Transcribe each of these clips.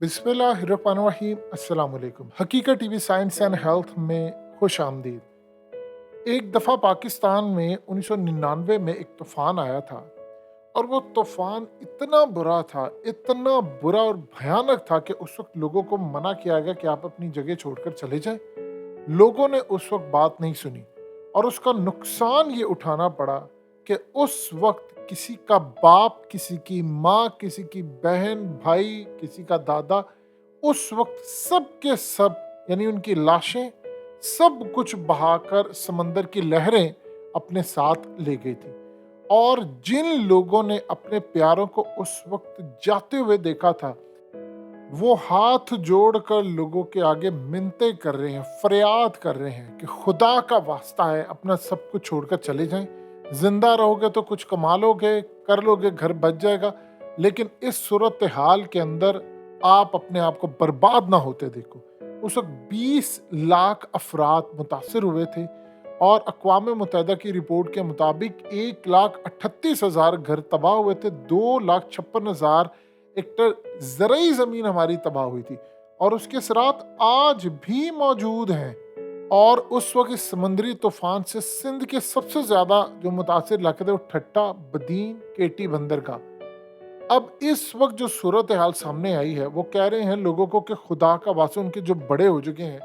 बिस्मिल्लाहिर्रहमानिर्रहीम। अस्सलाम वालेकुम। हकीकत टीवी साइंस एंड हेल्थ में खुश आमदीद। एक दफ़ा पाकिस्तान में 1999 में एक तूफ़ान आया था और वो तूफ़ान इतना बुरा और भयानक था कि उस वक्त लोगों को मना किया गया कि आप अपनी जगह छोड़कर चले जाएं। लोगों ने उस वक्त बात नहीं सुनी और उसका नुकसान ये उठाना पड़ा कि उस वक्त किसी का बाप, किसी की माँ, किसी की बहन, भाई, किसी का दादा, उस वक्त सब के सब, यानी उनकी लाशें, सब कुछ बहाकर समंदर की लहरें अपने साथ ले गई थी। और जिन लोगों ने अपने प्यारों को उस वक्त जाते हुए देखा था, वो हाथ जोड़कर लोगों के आगे मिन्नतें कर रहे हैं, फरियाद कर रहे हैं कि खुदा का वास्ता है, अपना सब कुछ छोड़कर चले जाएं। जिंदा रहोगे तो कुछ कमा लोगे, कर लोगे, घर बच जाएगा, लेकिन इस सूरत हाल के अंदर आप अपने आप को बर्बाद ना होते देखो। उस वक्त 20 लाख अफराद मुतासर हुए थे और अक़वाम मुत्तहिदा की रिपोर्ट के मुताबिक 1,38,000 घर तबाह हुए थे, 2,56,000 हेक्टर ज़रई ज़मीन हमारी तबाह हुई थी और उसके असरात आज भी मौजूद हैं। और उस वक्त इस समंदरी तूफान से सिंध के सबसे ज़्यादा जो मुतासर इलाके थे वो ठट्टा, बदीन, केटी बंदरगाह। अब इस वक्त जो सूरत हाल सामने आई है, वो कह रहे हैं लोगों को कि खुदा का वास्ता, उनके जो बड़े हो चुके हैं,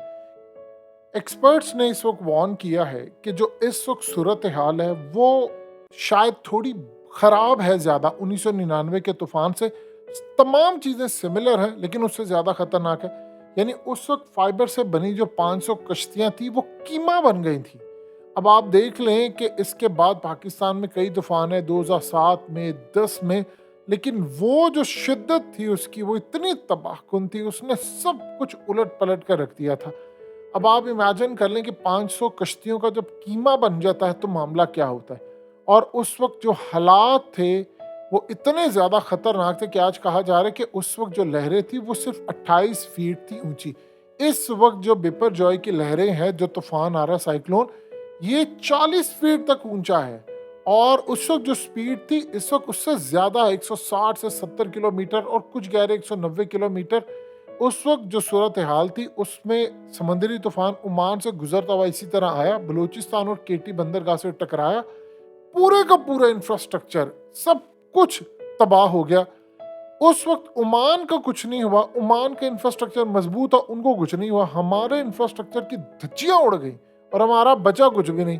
एक्सपर्ट्स ने इस वक्त वार्न किया है कि जो इस वक्त सूरत हाल है वो शायद थोड़ी ख़राब है ज़्यादा 1999 के तूफान से। तमाम चीज़ें सिमिलर हैं लेकिन उससे ज़्यादा ख़तरनाक है। यानी उस वक्त फाइबर से बनी जो 500 कश्तियाँ थी वो कीमा बन गई थी। अब आप देख लें कि इसके बाद पाकिस्तान में कई तूफान है, 2007 में, 10 में, लेकिन वो जो शिद्दत थी उसकी वो इतनी तबाहकुन थी, उसने सब कुछ उलट पलट कर रख दिया था। अब आप इमेजिन कर लें कि 500 कश्तियों का जब कीमा बन जाता है तो मामला क्या होता है। और उस वक्त जो हालात थे वो इतने ज़्यादा ख़तरनाक थे कि आज कहा जा रहा है कि उस वक्त जो लहरें थी वो सिर्फ 28 फीट थी ऊंची। इस वक्त जो बिपर जॉय की लहरें हैं, जो तूफान आ रहा है साइक्लोन, ये 40 फीट तक ऊंचा है। और उस वक्त जो स्पीड थी इस वक्त उससे ज़्यादा है, 160 से 70 किलोमीटर, और कुछ गहरे 190 किलोमीटर। उस वक्त जो सूरत हाल थी उसमें समंदरी तूफान ओमान से गुजरता हुआ इसी तरह आया, बलूचिस्तान और केटी बंदरगाह से टकराया, पूरे का पूरा इंफ्रास्ट्रक्चर सब कुछ तबाह हो गया। उस वक्त ओमान का कुछ नहीं हुआ, ओमान का इंफ्रास्ट्रक्चर मजबूत था, उनको कुछ नहीं हुआ। हमारे इंफ्रास्ट्रक्चर की धज्जियां उड़ गई और हमारा बचा कुछ भी नहीं।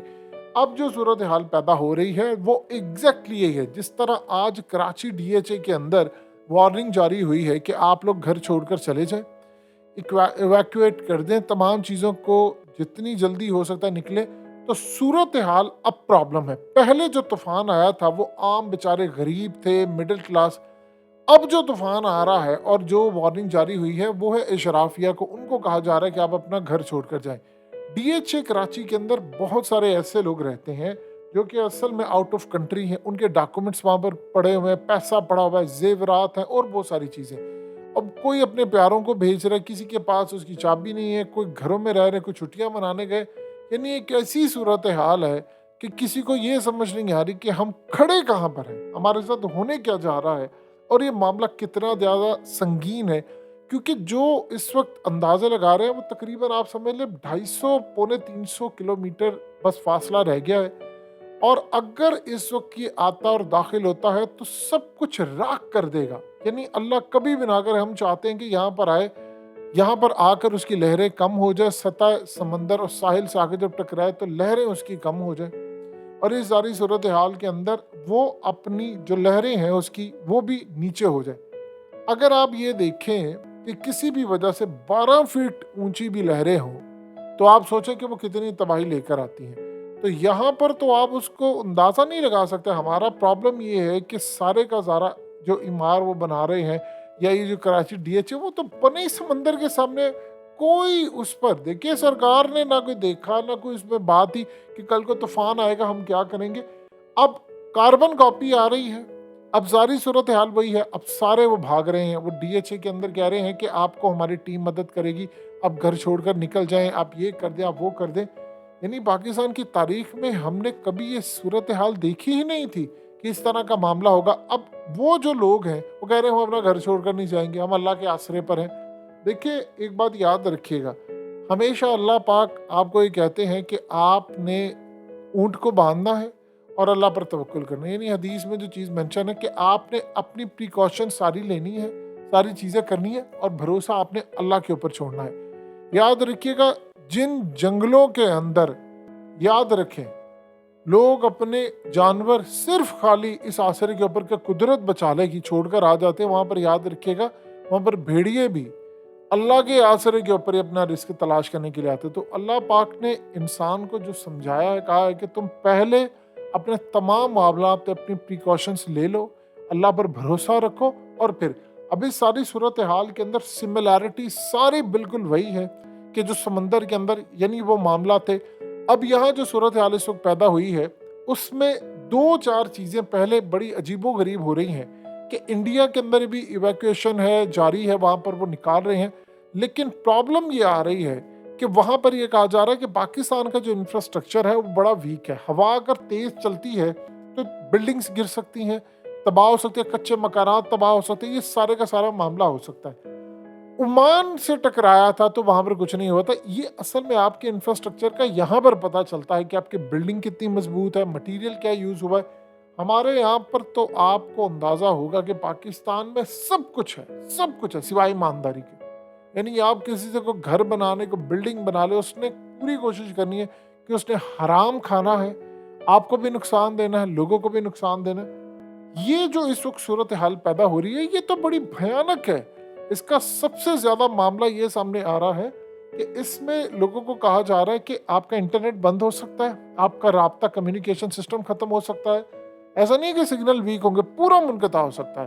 अब जो सूरत हाल पैदा हो रही है वो एग्जैक्टली यही है। जिस तरह आज कराची डीएचए के अंदर वार्निंग जारी हुई है कि आप लोग घर छोड़कर चले जाएं, इवैक्यूएट कर दें, तमाम चीज़ों को जितनी जल्दी हो सकता है निकले, तो सूरत हाल अब प्रॉब्लम है। पहले जो तूफान आया था वो आम बेचारे गरीब थे, मिडिल क्लास। अब जो तूफान आ रहा है और जो वार्निंग जारी हुई है वो है इशराफिया को, उनको कहा जा रहा है कि आप अपना घर छोड़कर जाएं। डीएचए कराची के अंदर बहुत सारे ऐसे लोग रहते हैं जो कि असल में आउट ऑफ कंट्री हैं, उनके डॉक्यूमेंट्स वहाँ पर पड़े हुए हैं, पैसा पड़ा हुआ है, जेवरात हैं और बहुत सारी चीज़ें। अब कोई अपने प्यारों को भेज रहा है, किसी के पास उसकी चाबी नहीं है, कोई घरों में रह रहे, कोई छुट्टियां मनाने गए। यानी एक ऐसी सूरत हाल है कि किसी को ये समझ नहीं आ रही कि हम खड़े कहाँ पर हैं, हमारे साथ होने क्या जा रहा है और ये मामला कितना ज़्यादा संगीन है। क्योंकि जो इस वक्त अंदाज़ा लगा रहे हैं वो तकरीबन आप समझ लें 250 पौने 300 किलोमीटर बस फासला रह गया है। और अगर इस वक्त ये आता और दाखिल होता है तो सब कुछ राख कर देगा। यानी अल्लाह कभी भी ना करे, हम चाहते हैं कि यहाँ पर आए, यहाँ पर आकर उसकी लहरें कम हो जाए, सतह समंदर और साहिल से आके जब टकराए तो लहरें उसकी कम हो जाए, और इस सारी सूरत हाल के अंदर वो अपनी जो लहरें हैं उसकी वो भी नीचे हो जाए। अगर आप ये देखें कि किसी भी वजह से 12 फीट ऊंची भी लहरें हों तो आप सोचें कि वो कितनी तबाही लेकर आती हैं। तो यहाँ पर तो आप उसको अंदाज़ा नहीं लगा सकते। हमारा प्रॉब्लम ये है कि सारे का सारा जो इमार वो बना रहे हैं, या ये जो कराची डीएचए, वो तो बने ही समंदर के सामने। कोई उस पर, देखिए, सरकार ने ना कोई देखा ना कोई उसमें बात ही कि कल को तूफान आएगा हम क्या करेंगे। अब कार्बन कॉपी आ रही है, अब सारी सूरत हाल वही है। अब सारे वो भाग रहे हैं, वो डीएचए के अंदर कह रहे हैं कि आपको हमारी टीम मदद करेगी, आप घर छोड़कर निकल जाएं, आप ये कर दें, आप वो कर दें। यानी पाकिस्तान की तारीख में हमने कभी ये सूरत हाल देखी ही नहीं थी کہ इस तरह का मामला होगा। अब वो जो लोग हैं वो कह रहे हैं हम अपना घर छोड़कर नहीं जाएंगे, हम अल्लाह के आसरे पर हैं। देखिए एक बात याद रखिएगा, हमेशा अल्लाह पाक आपको ये कहते हैं कि आपने ऊँट को बांधना है और अल्लाह पर तवक्कुल करना है। यानी हदीस में जो चीज़ मेंशन है कि आपने अपनी प्रिकॉशन सारी लेनी है, सारी चीज़ें करनी है और भरोसा आपने अल्लाह के ऊपर छोड़ना है। याद रखिएगा, जिन जंगलों के अंदर, याद रखें, लोग अपने जानवर सिर्फ खाली इस आसरे के ऊपर कि कुदरत बचा लेगी छोड़कर आ जाते हैं, वहाँ पर याद रखिएगा वहाँ पर भेड़िए भी अल्लाह के आसरे के ऊपर ही अपना रिस्क तलाश करने के लिए आते। तो अल्लाह पाक ने इंसान को जो समझाया है, कहा है कि तुम पहले अपने तमाम मामला पे अपनी प्रिकॉशंस ले लो, अल्लाह पर भरोसा रखो और फिर अभी सारी सूरत हाल के अंदर सिमिलैरिटी सारी बिल्कुल वही है कि जो समंदर के अंदर यानी वो मामला थे। अब यहाँ जो सूरत हाल इस वक्त पैदा हुई है उसमें 2-4 चीज़ें पहले बड़ी अजीबो गरीब हो रही हैं कि इंडिया के अंदर भी इवैक्यूएशन है जारी है, वहाँ पर वो निकाल रहे हैं, लेकिन प्रॉब्लम ये आ रही है कि वहाँ पर ये कहा जा रहा है कि पाकिस्तान का जो इंफ्रास्ट्रक्चर है वो बड़ा वीक है। हवा अगर तेज़ चलती है तो बिल्डिंग्स गिर सकती हैं, तबाह हो सकती है, कच्चे मकानात तबाह हो सकते हैं, ये सारे का सारा मामला हो सकता है। ओमान से टकराया था तो वहाँ पर कुछ नहीं हुआ था। ये असल में आपके इंफ्रास्ट्रक्चर का यहाँ पर पता चलता है कि आपकी बिल्डिंग कितनी मजबूत है, मटीरियल क्या यूज़ हुआ है। हमारे यहाँ पर तो आपको अंदाज़ा होगा कि पाकिस्तान में सब कुछ है सिवाय ईमानदारी के। यानी आप किसी से को घर बनाने को, बिल्डिंग बना ले, उसने पूरी कोशिश करनी है कि उसने हराम खाना है, आपको भी नुकसान देना है, लोगों को भी नुकसान देना है। ये जो इस वक्त सूरत हाल पैदा हो रही है ये तो बड़ी भयानक है। इसका सबसे ज़्यादा मामला ये सामने आ रहा है कि इसमें लोगों को कहा जा रहा है कि आपका इंटरनेट बंद हो सकता है, आपका राब्ता कम्युनिकेशन सिस्टम ख़त्म हो सकता है। ऐसा नहीं है कि सिग्नल वीक होंगे, पूरा मुनक़ता हो सकता है,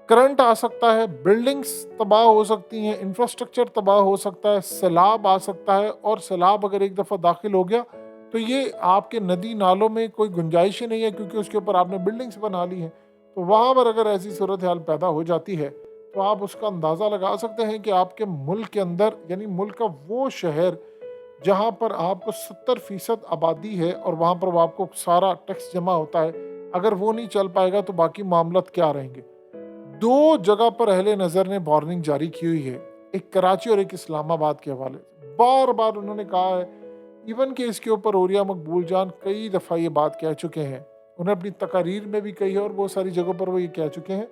करंट आ सकता है, बिल्डिंग्स तबाह हो सकती हैं, इंफ्रास्ट्रक्चर तबाह हो सकता है, सैलाब आ सकता है। और सैलाब अगर एक दफ़ा दाखिल हो गया तो ये आपके नदी नालों में कोई गुंजाइश ही नहीं है क्योंकि उसके ऊपर आपने बिल्डिंग्स बना ली हैं। तो वहाँ पर अगर ऐसी सूरत हाल पैदा हो जाती है तो आप उसका अंदाज़ा लगा सकते हैं कि आपके मुल्क के अंदर, यानी मुल्क का वो शहर जहाँ पर आपको 70% आबादी है और वहाँ पर वो आपको सारा टैक्स जमा होता है, अगर वो नहीं चल पाएगा तो बाकी मामलात क्या रहेंगे। 2 जगह पर अहले नज़र ने वार्निंग जारी की हुई है, एक कराची और एक इस्लामाबाद के हवाले से। बार बार उन्होंने कहा है, इवन कि इसके ऊपर ओरिया मकबूल जान कई दफ़ा ये बात कह चुके हैं, उन्हें अपनी तकारीर में भी कही है और बहुत सारी जगहों पर वो ये कह चुके हैं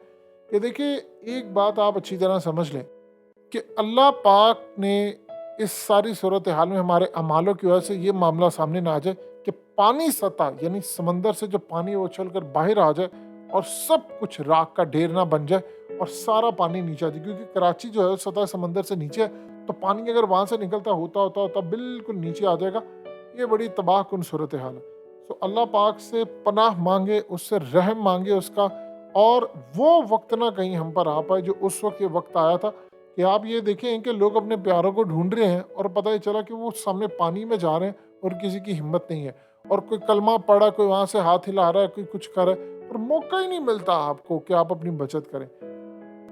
कि देखिए एक बात आप अच्छी तरह समझ लें कि अल्लाह पाक ने इस सारी सूरत हाल में हमारे अमालों की वजह से ये मामला सामने ना आ जाए कि पानी सतह यानी समंदर से जो पानी वो उछल कर बाहर आ जाए और सब कुछ राख का ढेर ना बन जाए और सारा पानी नीचे आ जाए। क्योंकि कराची जो है सतह समंदर से नीचे है, तो पानी अगर वहाँ से निकलता होता बिल्कुल नीचे आ जाएगा। ये बड़ी तबाह कुन सूरत हाल है। तो अल्लाह पाक से पनाह मांगे, उससे रहम मांगे उसका, और वो वक्त ना कहीं हम पर आ पाए जो उस वक्त ये वक्त आया था कि आप ये देखें कि लोग अपने प्यारों को ढूंढ रहे हैं और पता ही चला कि वो सामने पानी में जा रहे हैं और किसी की हिम्मत नहीं है, और कोई कलमा पड़ा, कोई वहाँ से हाथ हिला रहा है, कोई कुछ कर रहा है, और मौका ही नहीं मिलता आपको कि आप अपनी बचत करें।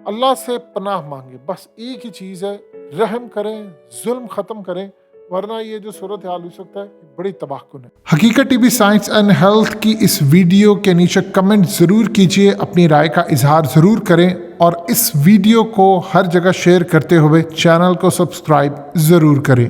अल्लाह से पनाह मांगे, बस एक ही चीज़ है, रहम करें, जुल्म ख़त्म करें, वरना ये जो सूरत हाल हो सकता है बड़ी तबाहकुन है। हकीकत टीवी साइंस एंड हेल्थ की इस वीडियो के नीचे कमेंट ज़रूर कीजिए, अपनी राय का इजहार ज़रूर करें और इस वीडियो को हर जगह शेयर करते हुए चैनल को सब्सक्राइब ज़रूर करें।